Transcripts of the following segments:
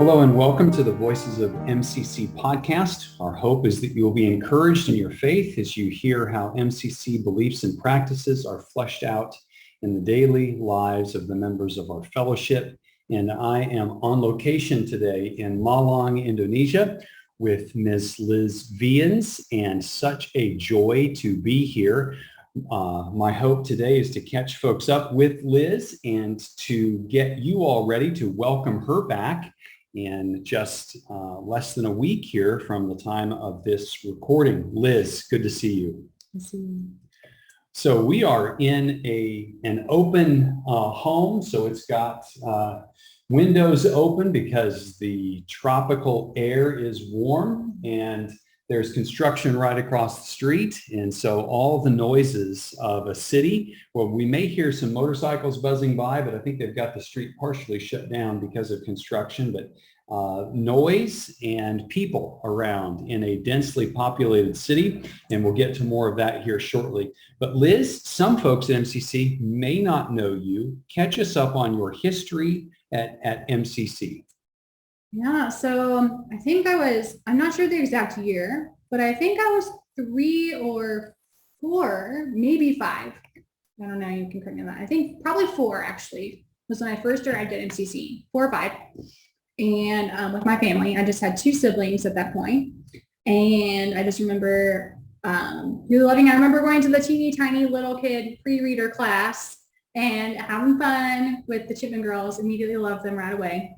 Hello and welcome to the Voices of MCC podcast. Our hope is that you will be encouraged in your faith as you hear how MCC beliefs and practices are fleshed out in the daily lives of the members of our fellowship. And I am on location today in Malang, Indonesia with Ms. Liz Viens, and such a joy to be here. My hope today is to catch folks up with Liz and to get you all ready to welcome her back in just less than a week here from the time of this recording. Liz, good to see you. Good to see you. So we are in an open home, so it's got windows open because the tropical air is warm, and there's construction right across the street. And so all the noises of a city, well, we may hear some motorcycles buzzing by, but I think they've got the street partially shut down because of construction. But noise and people around in a densely populated city. And we'll get to more of that here shortly. But Liz, some folks at MCC may not know you. Catch us up on your history at MCC. Yeah, so I think I'm not sure the exact year, but I think I was 3 or 4, maybe 5. I don't know, you can correct me on that. I think probably 4 actually was when I first arrived at MCC, 4 or 5. And with my family, I just had 2 siblings at that point. And I just remember really loving it. I remember going to the teeny tiny little kid pre-reader class and having fun with the Chipman girls, immediately loved them right away.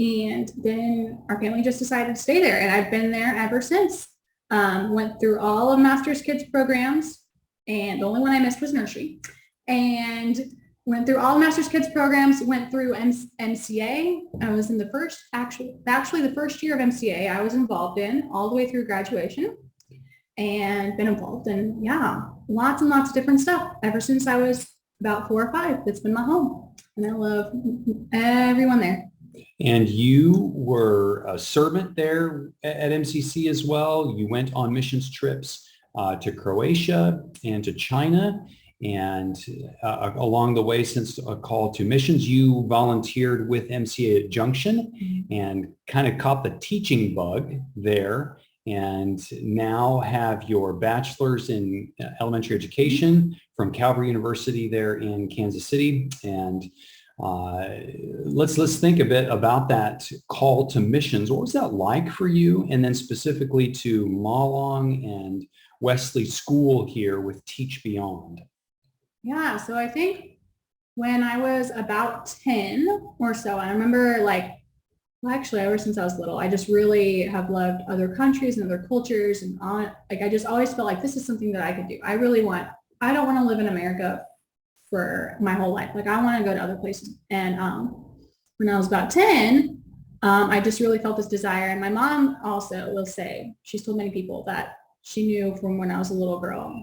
And then our family just decided to stay there, and I've been there ever since. Went through all of Master's Kids programs, and the only one I missed was nursery. And went through all Master's Kids programs, went through MCA. I was in the first, actually the first year of MCA I was involved in all the way through graduation, and been involved in, lots and lots of different stuff ever since I was about 4 or 5. It's been my home, and I love everyone there. And you were a servant there at MCC as well. You went on missions trips to Croatia and to China. And along the way, since a call to missions, you volunteered with MCA at Junction and kind of caught the teaching bug there, and now have your bachelor's in elementary education from Calvary University there in Kansas City. And let's think a bit about that call to missions. What was that like for you? And then specifically to Malang and Wesley School here with Teach Beyond. Yeah, so I think when I was about 10 or so, I remember actually ever since I was little, I just really have loved other countries and other cultures, and I just always felt like this is something that I could do. I don't want to live in America for my whole life. I want to go to other places. And when I was about 10, I just really felt this desire. And my mom also will say, she's told many people that she knew from when I was a little girl,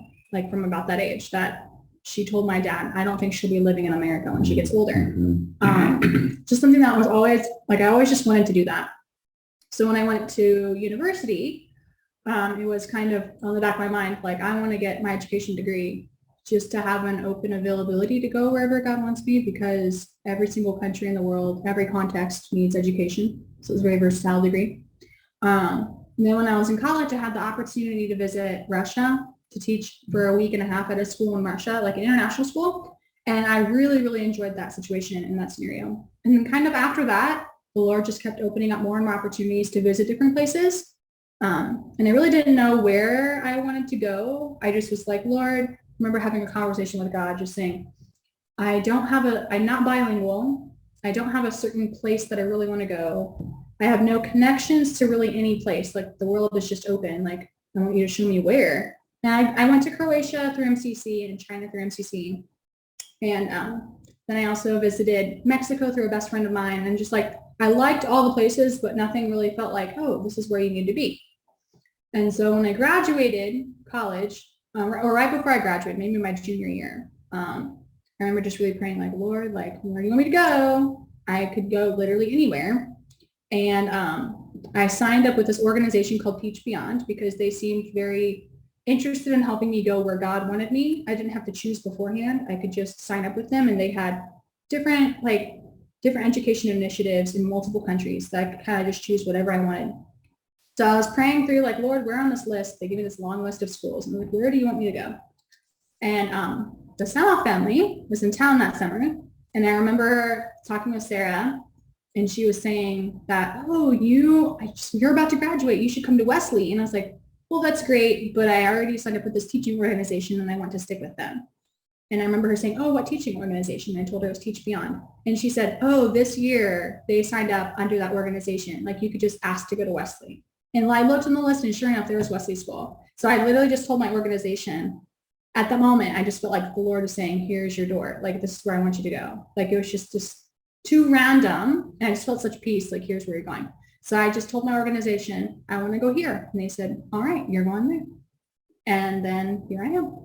from about that age, that she told my dad, I don't think she'll be living in America when she gets older. Just something that was always, I always just wanted to do that. So when I went to university, it was kind of on the back of my mind, I want to get my education degree just to have an open availability to go wherever God wants me, because every single country in the world, every context needs education. So it's a very versatile degree. And then when I was in college, I had the opportunity to visit Russia to teach for a week and a half at a school in Russia, an international school. And I really, really enjoyed that situation in that scenario. And then kind of after that, the Lord just kept opening up more and more opportunities to visit different places. And I really didn't know where I wanted to go. I just was like, Lord, I remember having a conversation with God, just saying, I'm not bilingual. I don't have a certain place that I really want to go. I have no connections to really any place. The world is just open. I want you to show me where. And I went to Croatia through MCC and China through MCC. And then I also visited Mexico through a best friend of mine. And just I liked all the places, but nothing really felt oh, this is where you need to be. And so when I graduated college, or right before I graduated, maybe my junior year, I remember just really praying, Lord, where do you want me to go? I could go literally anywhere. And I signed up with this organization called Teach Beyond because they seemed very interested in helping me go where God wanted me. I didn't have to choose beforehand. I could just sign up with them, and they had different different education initiatives in multiple countries that I could kind of just choose whatever I wanted. So I was praying through like, Lord, where on this list? They give me this long list of schools. And I'm like, where do you want me to go? And the Samoff family was in town that summer. And I remember talking with Sarah, and she was saying that, oh, you're about to graduate. You should come to Wesley. And I was like, well, that's great, but I already signed up with this teaching organization and I want to stick with them. And I remember her saying, oh, what teaching organization? And I told her it was Teach Beyond. And she said, oh, this year they signed up under that organization. Like you could just ask to go to Wesley. And I looked on the list and sure enough, there was Wesley School. So I literally just told my organization at the moment, I just felt like the Lord was saying, here's your door. Like, this is where I want you to go. Like, it was just too random. And I just felt such peace. Like, here's where you're going. So I just told my organization, I want to go here. And they said, all right, you're going there. And then here I am.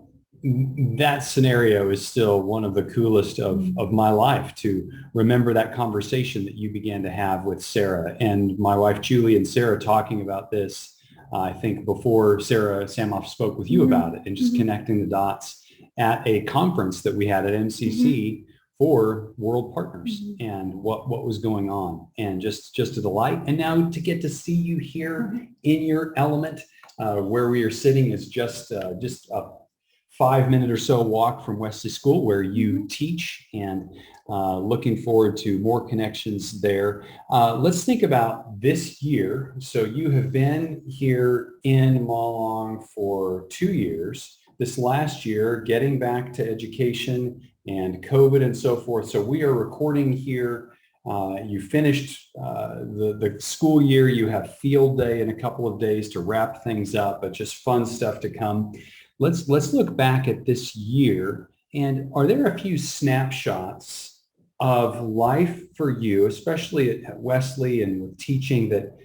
That scenario is still one of the coolest of my life, to remember that conversation that you began to have with Sarah and my wife, Julie, and Sarah talking about this. I think before Sarah Samoff spoke with you about it, and just connecting the dots at a conference that we had at MCC for World Partners and what was going on, and just a delight. And now to get to see you here in your element, where we are sitting is just a 5-minute or so walk from Wesley School where you teach, and looking forward to more connections there. Let's think about this year. So you have been here in Malang for 2 years. This last year, getting back to education and COVID and so forth. So we are recording here. You finished the school year. You have field day in a couple of days to wrap things up, but just fun stuff to come. Let's look back at this year. And are there a few snapshots of life for you, especially at Wesley and with teaching, that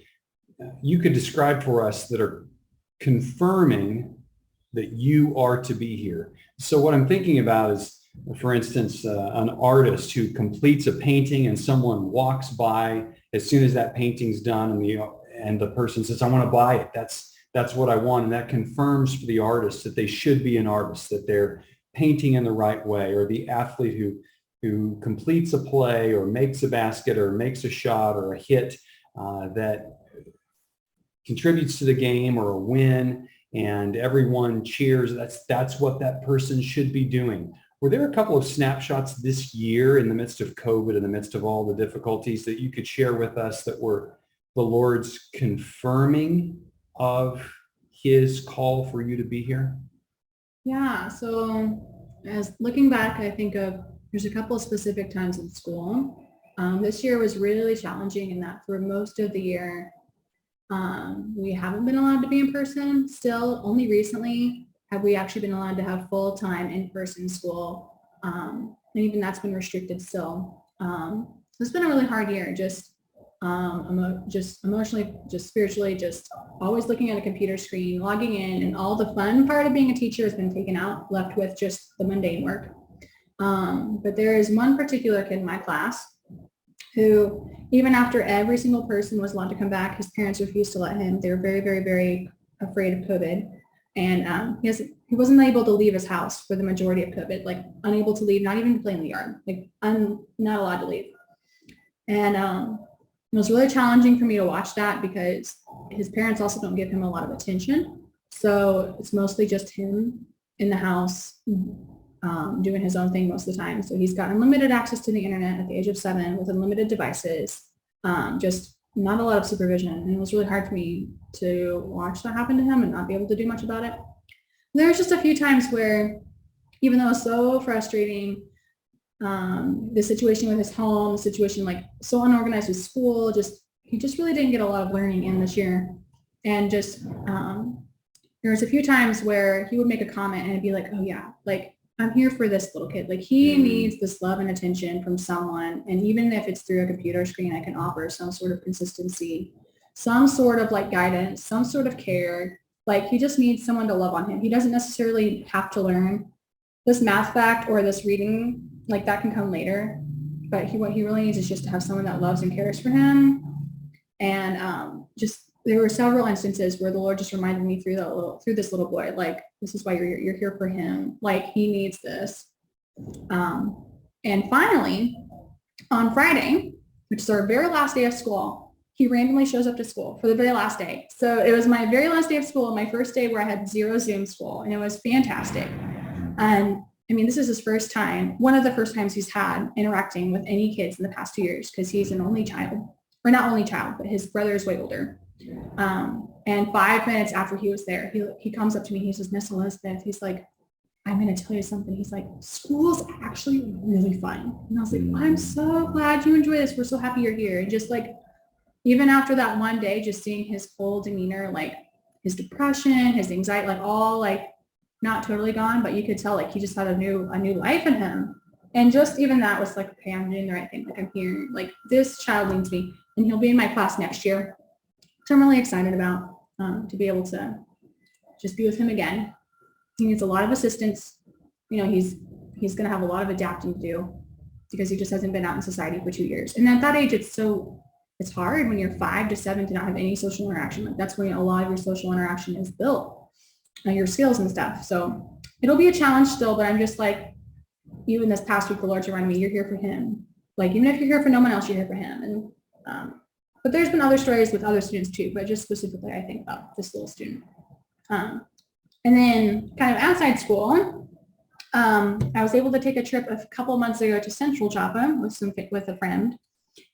you could describe for us that are confirming that you are to be here? So what I'm thinking about is, for instance, an artist who completes a painting and someone walks by as soon as that painting's done, and the person says, I want to buy it. That's what I want. And that confirms for the artist that they should be an artist, that they're painting in the right way. Or the athlete who completes a play or makes a basket or makes a shot or a hit that contributes to the game or a win, and everyone cheers. That's what that person should be doing. Were there a couple of snapshots this year in the midst of COVID, in the midst of all the difficulties, that you could share with us that were the Lord's confirming of his call for you to be here? Yeah. So as looking back, I think there's a couple of specific times in school. This year was really challenging in that for most of the year, we haven't been allowed to be in person. Still, only recently have we actually been allowed to have full-time in-person school. And even that's been restricted still. So it's been a really hard year, just emotionally, just spiritually, just always looking at a computer screen, logging in, and all the fun part of being a teacher has been taken out, left with just the mundane work. But there is one particular kid in my class who, even after every single person was allowed to come back, his parents refused to let him. They were very, very, very afraid of COVID. And he wasn't able to leave his house for the majority of COVID, like unable to leave, not even to play in the yard, like not allowed to leave. And it was really challenging for me to watch that because his parents also don't give him a lot of attention. So it's mostly just him in the house doing his own thing most of the time. So he's got unlimited access to the internet at the age of 7 with unlimited devices, just not a lot of supervision. And it was really hard for me to watch that happen to him and not be able to do much about it. There was just a few times where, even though it was so frustrating, the situation with his home, the situation like so unorganized with school, he just really didn't get a lot of learning in this year. And just there was a few times where he would make a comment and it'd be like, oh yeah, like I'm here for this little kid. Like he needs this love and attention from someone. And even if it's through a computer screen, I can offer some sort of consistency, some sort of like guidance, some sort of care. Like he just needs someone to love on him. He doesn't necessarily have to learn this math fact or this reading, like that can come later. But what he really needs is just to have someone that loves and cares for him. And there were several instances where the Lord just reminded me through this little boy, like, this is why you're here for him. Like he needs this. And finally, On Friday, which is our very last day of school, he randomly shows up to school for the very last day. So it was my very last day of school, my first day where I had 0 Zoom school, and it was fantastic. And I mean, this is his first time, one of the first times he's had interacting with any kids in the past 2 years, because he's an only child, or not only child, but his brother is way older. And 5 minutes after he was there, he comes up to me, he says, Miss Elizabeth, he's like, I'm going to tell you something. He's like, school's actually really fun. And I was like, I'm so glad you enjoy this. We're so happy you're here. And just like, even after that one day, just seeing his whole demeanor, like his depression, his anxiety, like all like not totally gone, but you could tell like he just had a new life in him. And just even that was like, okay, I'm doing the right thing. Like I'm here, like this child needs me, and he'll be in my class next year. So I'm really excited about to be able to just be with him again. He needs a lot of assistance. You know, he's going to have a lot of adapting to do because he just hasn't been out in society for 2 years. And at that age, it's hard when you're 5 to 7 to not have any social interaction. Like that's when a lot of your social interaction is built, your skills and stuff. So it'll be a challenge still, but I'm just like, even this past week, the Lord's reminded me, you're here for him. Like, even if you're here for no one else, you're here for him. And, but there's been other stories with other students too, but just specifically, I think about this little student. And then kind of outside school, I was able to take a trip a couple of months ago to Central Java with a friend.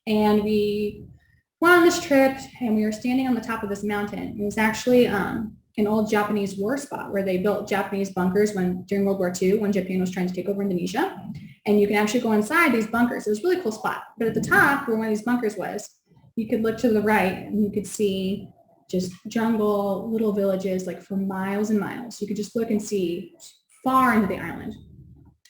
And we went on this trip and we were standing on the top of this mountain. It was actually an old Japanese war spot where they built Japanese bunkers during World War II when Japan was trying to take over Indonesia. And you can actually go inside these bunkers. It was a really cool spot. But at the top where one of these bunkers was, you could look to the right and you could see just jungle, little villages, like for miles and miles. You could just look and see far into the island.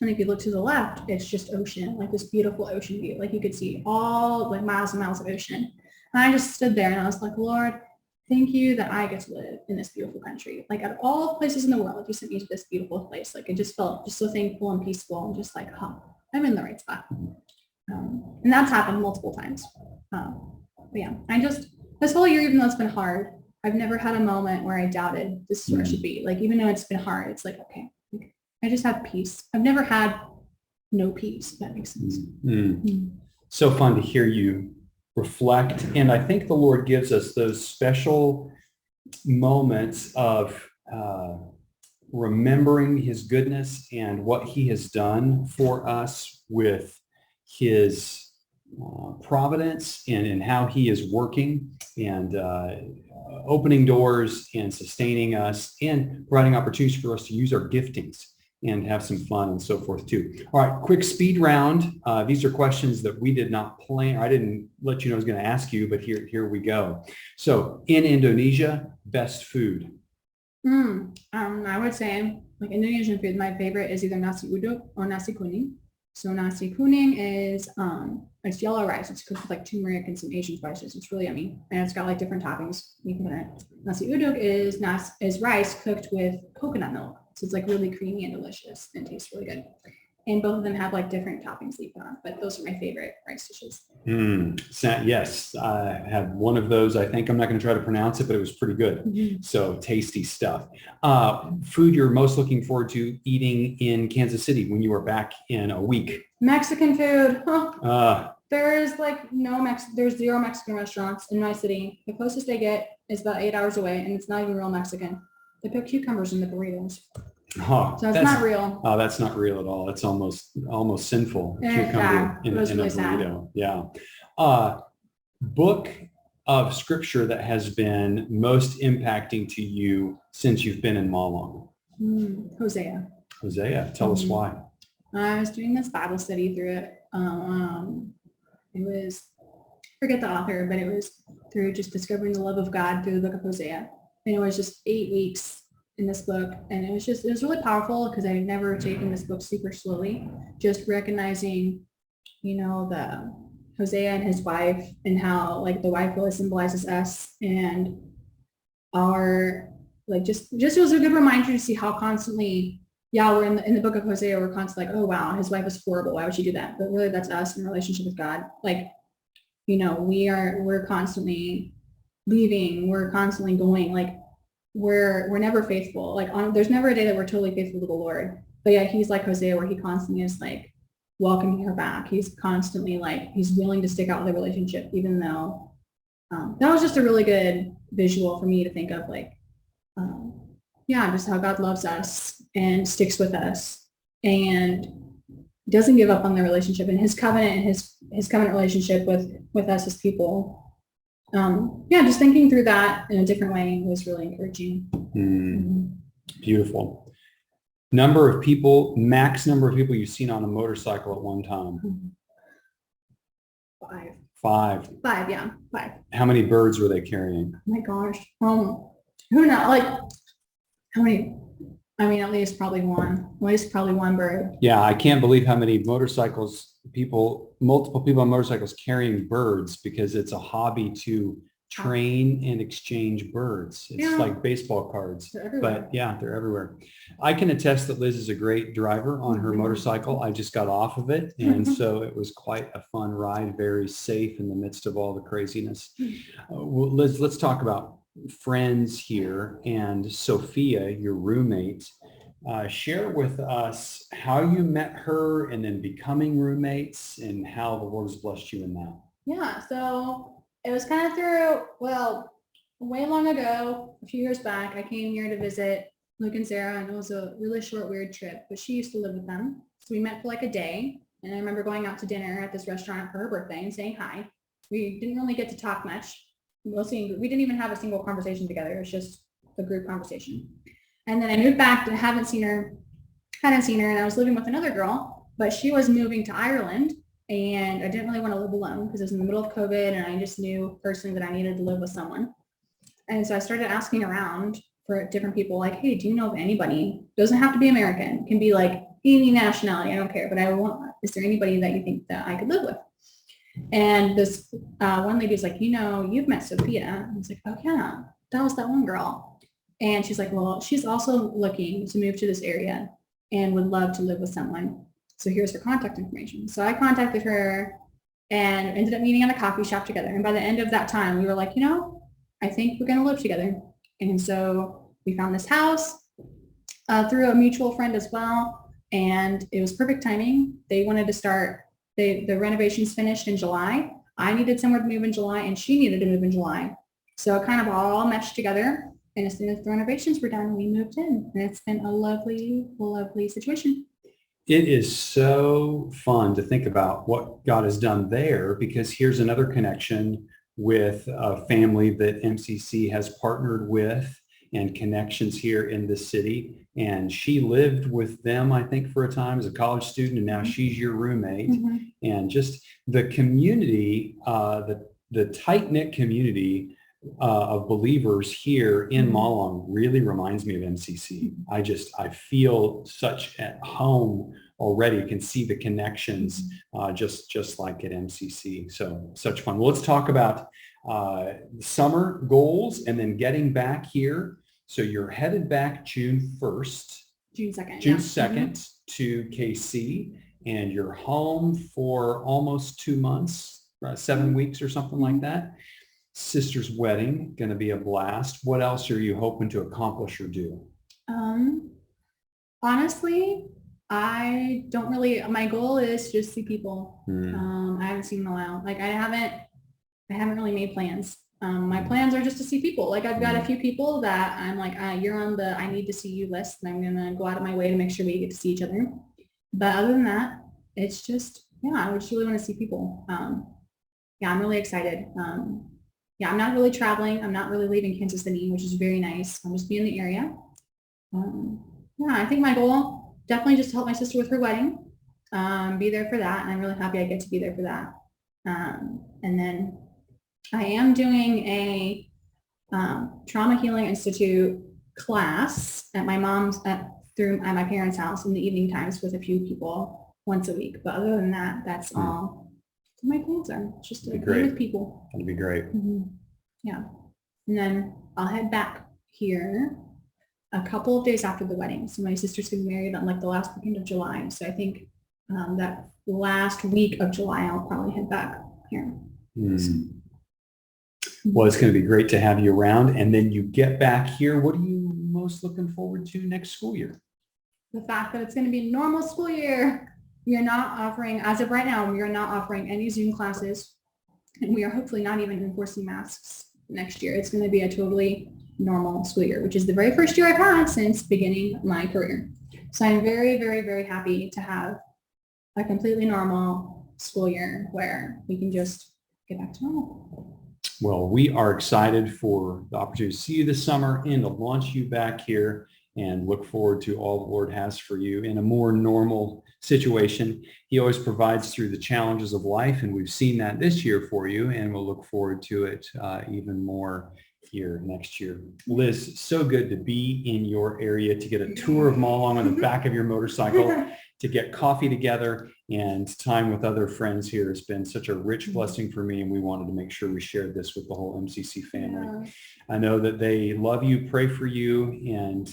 And if you look to the left, it's just ocean, like this beautiful ocean view. Like you could see all like miles and miles of ocean. And I just stood there and I was like, Lord, thank you that I get to live in this beautiful country. Like out of all places in the world, you sent me to this beautiful place. Like it just felt just so thankful and peaceful and just like, I'm in the right spot. And that's happened multiple times. But yeah, this whole year, even though it's been hard, I've never had a moment where I doubted this is where I should be. Like, even though it's been hard, it's like, okay, I just have peace. I've never had no peace, if that makes sense. So fun to hear you reflect. And I think the Lord gives us those special moments of remembering his goodness and what he has done for us with his providence and how he is working and opening doors and sustaining us and providing opportunities for us to use our giftings and have some fun and so forth too. All right, quick speed round. These are questions that we did not plan. I didn't let you know I was going to ask you, but here we go. So in Indonesia, best food? I would say like Indonesian food, my favorite is either nasi uduk or nasi kuning. So nasi kuning is it's yellow rice. It's cooked with like turmeric and some Asian spices. It's really yummy, and it's got like different toppings you can put in it. Nasi uduk is rice cooked with coconut milk. So it's like really creamy and delicious and tastes really good. And both of them have like different toppings that you put on, but those are my favorite rice dishes. Yes, I had one of those. I think I'm not going to try to pronounce it, but it was pretty good. So tasty stuff. Food you're most looking forward to eating in Kansas City when you are back in a week? Mexican food. There's like there's 0 Mexican restaurants in my city. The closest they get is about 8 hours away, and it's not even real Mexican. They put cucumbers in the burritos. So it's not real. Oh, that's not real at all. It's almost sinful. Cucumber in a burrito. Yeah. Book of scripture that has been most impacting to you since you've been in Malang? Hosea. Tell us why. I was doing this Bible study through it. It was, forget the author, but it was through just discovering the love of God through the book of Hosea. And it was just 8 weeks in this book, and it was really powerful because I've never taken this book super slowly, just recognizing, the Hosea and his wife and how like the wife really symbolizes us, and our like just it was a good reminder to see how constantly we're in the book of Hosea, we're constantly like, oh wow, his wife is horrible, why would she do that? But really that's us in relationship with God. Like, we're constantly leaving, we're constantly going, like we're never faithful. Like there's never a day that we're totally faithful to the Lord. But yeah, he's like Hosea, where he constantly is like, welcoming her back. He's constantly like, he's willing to stick out with the relationship, even though that was just a really good visual for me to think of, like, yeah, just how God loves us and sticks with us and doesn't give up on the relationship, and his covenant and his covenant relationship with us as people. Yeah, just thinking through that in a different way was really encouraging. Beautiful. Number of people, max number of people you've seen on a motorcycle at one time? Five. Yeah, five. How many birds were they carrying? Oh my gosh. Who knows? Like, how many? I mean, at least probably one bird. Yeah, I can't believe how many multiple people on motorcycles carrying birds, because it's a hobby to train and exchange birds. It's like baseball cards, but yeah, they're everywhere. I can attest that Liz is a great driver on her motorcycle. I just got off of it, and so it was quite a fun ride, very safe in the midst of all the craziness. Well, Liz, let's talk about friends here, and Sophia, your roommate. Share with us how you met her and then becoming roommates, and how the Lord has blessed you in that. Yeah, so it was kind of through, well, way long ago, a few years back, I came here to visit Luke and Sarah, and it was a really short, weird trip, but she used to live with them. So we met for like a day, and I remember going out to dinner at this restaurant for her birthday and saying hi. We didn't really get to talk much. We didn't even have a single conversation together. It was just a group conversation. And then I moved back and hadn't seen her, and I was living with another girl, but she was moving to Ireland. And I didn't really want to live alone because it was in the middle of COVID, and I just knew personally that I needed to live with someone. And so I started asking around for different people, like, hey, do you know of anybody? Doesn't have to be American. It can be like any nationality. I don't care. But is there anybody that you think that I could live with? And this one lady was like, you've met Sophia. I was like, oh yeah, that was that one girl. And she's like, well, she's also looking to move to this area and would love to live with someone. So here's her contact information. So I contacted her and ended up meeting at a coffee shop together. And by the end of that time, we were like, I think we're going to live together. And so we found this house through a mutual friend as well. And it was perfect timing. They wanted to start, the renovations finished in July. I needed somewhere to move in July, and she needed to move in July. So it kind of all meshed together. And as soon as the renovations were done, we moved in. And it's been a lovely, lovely situation. It is so fun to think about what God has done there, because here's another connection with a family that MCC has partnered with, and connections here in the city. And she lived with them, I think, for a time as a college student, and now she's your roommate. And just the community, the tight-knit community of believers here in Malang really reminds me of MCC. I feel such at home already. You can see the connections just like at MCC. So such fun. Well, let's talk about summer goals and then getting back here. So you're headed back June 1st. June 2nd. June 2nd to KC, and you're home for almost 2 months, 7 weeks or something like that. Sister's wedding, going to be a blast. What else are you hoping to accomplish or do? Honestly, I don't really, my goal is just see people. I haven't seen them in a while. Like I haven't really made plans. My plans are just to see people. Like I've got a few people that I'm like, you're on the I need to see you list, and I'm going to go out of my way to make sure we get to see each other. But other than that, it's just, I just really want to see people. I'm really excited. I'm not really traveling. I'm not really leaving Kansas City, which is very nice. I'll just be in the area. I think my goal, definitely just to help my sister with her wedding, be there for that. And I'm really happy I get to be there for that. And then I am doing a Trauma Healing Institute class at my mom's, at my parents' house in the evening times with a few people once a week. But other than that, that's all my plans are. It's just to be with people. That'd be great. Yeah. And then I'll head back here a couple of days after the wedding. So my sister's getting married on like the last weekend of July. So I think that last week of July, I'll probably head back here. Well, it's going to be great to have you around. And then you get back here. What are you most looking forward to next school year? The fact that it's going to be a normal school year. We are not offering, as of right now, we are not offering any Zoom classes, and we are hopefully not even enforcing masks next year. It's going to be a totally normal school year, which is the very first year I've had since beginning my career. So I'm very, very, very happy to have a completely normal school year where we can just get back to normal. Well, we are excited for the opportunity to see you this summer and to launch you back here, and look forward to all the Lord has for you in a more normal situation. He always provides through the challenges of life, and we've seen that this year for you, and we'll look forward to it even more here next year. Liz, so good to be in your area, to get a tour of Malang on the back of your motorcycle, to get coffee together, and time with other friends here has been such a rich blessing for me, and we wanted to make sure we shared this with the whole MCC family. Yeah. I know that they love you, pray for you, and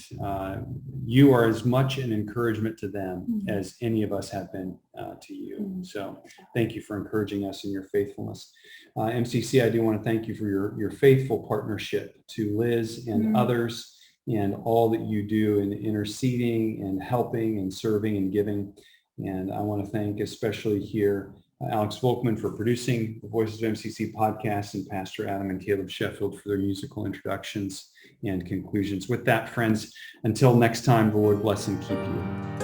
you are as much an encouragement to them as any of us have been to you. So thank you for encouraging us in your faithfulness. MCC, I do want to thank you for your faithful partnership to Liz and others, and all that you do in interceding and helping and serving and giving. And I want to thank especially here Alex Volkman for producing the Voices of MCC podcast, and Pastor Adam and Caleb Sheffield for their musical introductions and conclusions. With that, friends, until next time, the Lord bless and keep you.